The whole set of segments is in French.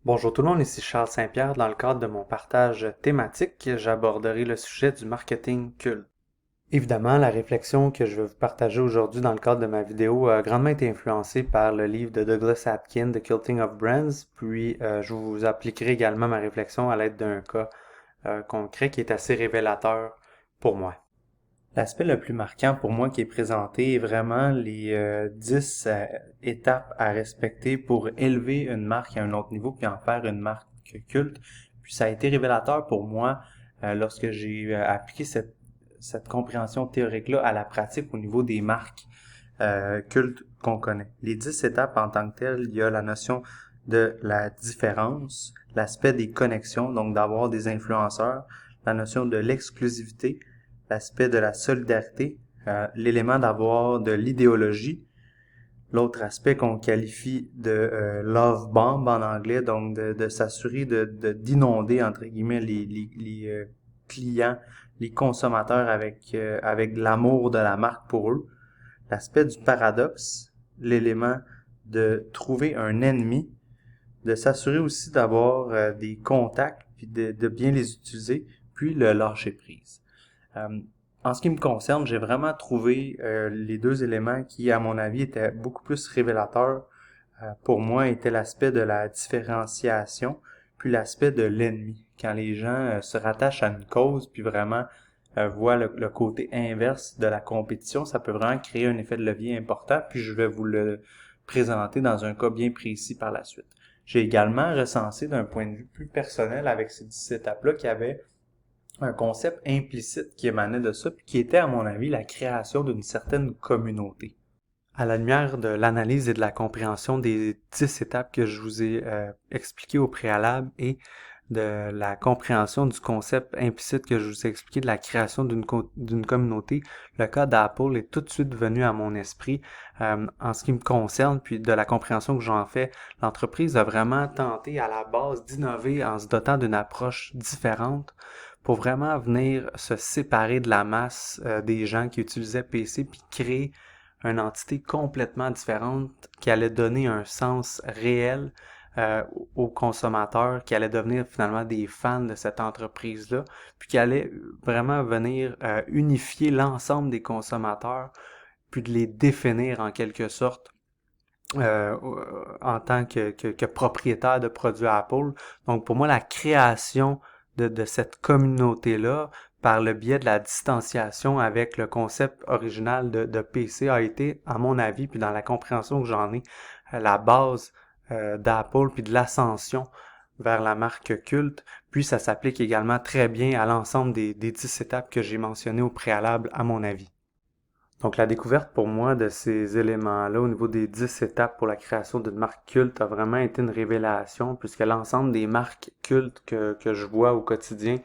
Bonjour tout le monde, ici Charles Saint-Pierre. Dans le cadre de mon partage thématique, j'aborderai le sujet du marketing culte. Évidemment, la réflexion que je vais vous partager aujourd'hui dans le cadre de ma vidéo a grandement été influencée par le livre de Douglas Atkin, The Culting of Brands, puis je vous appliquerai également ma réflexion à l'aide d'un cas concret qui est assez révélateur pour moi. L'aspect le plus marquant pour moi qui est présenté est vraiment les 10 étapes à respecter pour élever une marque à un autre niveau puis en faire une marque culte. Puis ça a été révélateur pour moi lorsque j'ai appliqué cette compréhension théorique-là à la pratique au niveau des marques cultes qu'on connaît. Les 10 étapes en tant que telles, il y a la notion de la différence, l'aspect des connexions, donc d'avoir des influenceurs, la notion de l'exclusivité, l'aspect de la solidarité, l'élément d'avoir de l'idéologie, l'autre aspect qu'on qualifie de love bomb en anglais, donc de s'assurer d'inonder entre guillemets les clients, les consommateurs avec l'amour de la marque pour eux, l'aspect du paradoxe, l'élément de trouver un ennemi, de s'assurer aussi d'avoir des contacts puis de bien les utiliser, puis le lâcher prise. En ce qui me concerne, j'ai vraiment trouvé les deux éléments qui, à mon avis, étaient beaucoup plus révélateurs pour moi, était l'aspect de la différenciation, puis l'aspect de l'ennemi. Quand les gens se rattachent à une cause, puis vraiment voient le côté inverse de la compétition, ça peut vraiment créer un effet de levier important, puis je vais vous le présenter dans un cas bien précis par la suite. J'ai également recensé d'un point de vue plus personnel avec ces 10 étapes-là qu'il y avait un concept implicite qui émanait de ça, puis qui était, à mon avis, la création d'une certaine communauté. À la lumière de l'analyse et de la compréhension des 10 étapes que je vous ai expliquées au préalable et de la compréhension du concept implicite que je vous ai expliqué de la création d'une communauté, le cas d'Apple est tout de suite venu à mon esprit en ce qui me concerne, puis de la compréhension que j'en fais. L'entreprise a vraiment tenté à la base d'innover en se dotant d'une approche différente pour vraiment venir se séparer de la masse des gens qui utilisaient PC puis créer une entité complètement différente qui allait donner un sens réel aux consommateurs, qui allaient devenir finalement des fans de cette entreprise-là, puis qui allait vraiment venir unifier l'ensemble des consommateurs, puis de les définir en quelque sorte euh, en tant que propriétaire de produits Apple. Donc pour moi, la création de cette communauté-là, par le biais de la distanciation avec le concept original de PC a été, à mon avis, puis dans la compréhension que j'en ai, la base d'Apple, puis de l'ascension vers la marque culte. Puis ça s'applique également très bien à l'ensemble des 10 étapes que j'ai mentionnées au préalable, à mon avis. Donc la découverte pour moi de ces éléments-là au niveau des 10 étapes pour la création d'une marque culte a vraiment été une révélation puisque l'ensemble des marques cultes que je vois au quotidien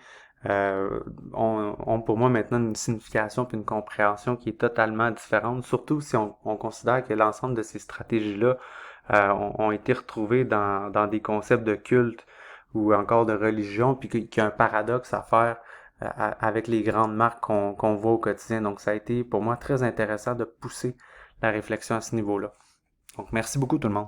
ont pour moi maintenant une signification puis une compréhension qui est totalement différente, surtout si on considère que l'ensemble de ces stratégies-là ont été retrouvées dans des concepts de culte ou encore de religion, puis qu'il y a un paradoxe à faire avec les grandes marques qu'on voit au quotidien. Donc, ça a été pour moi très intéressant de pousser la réflexion à ce niveau-là. Donc, merci beaucoup tout le monde.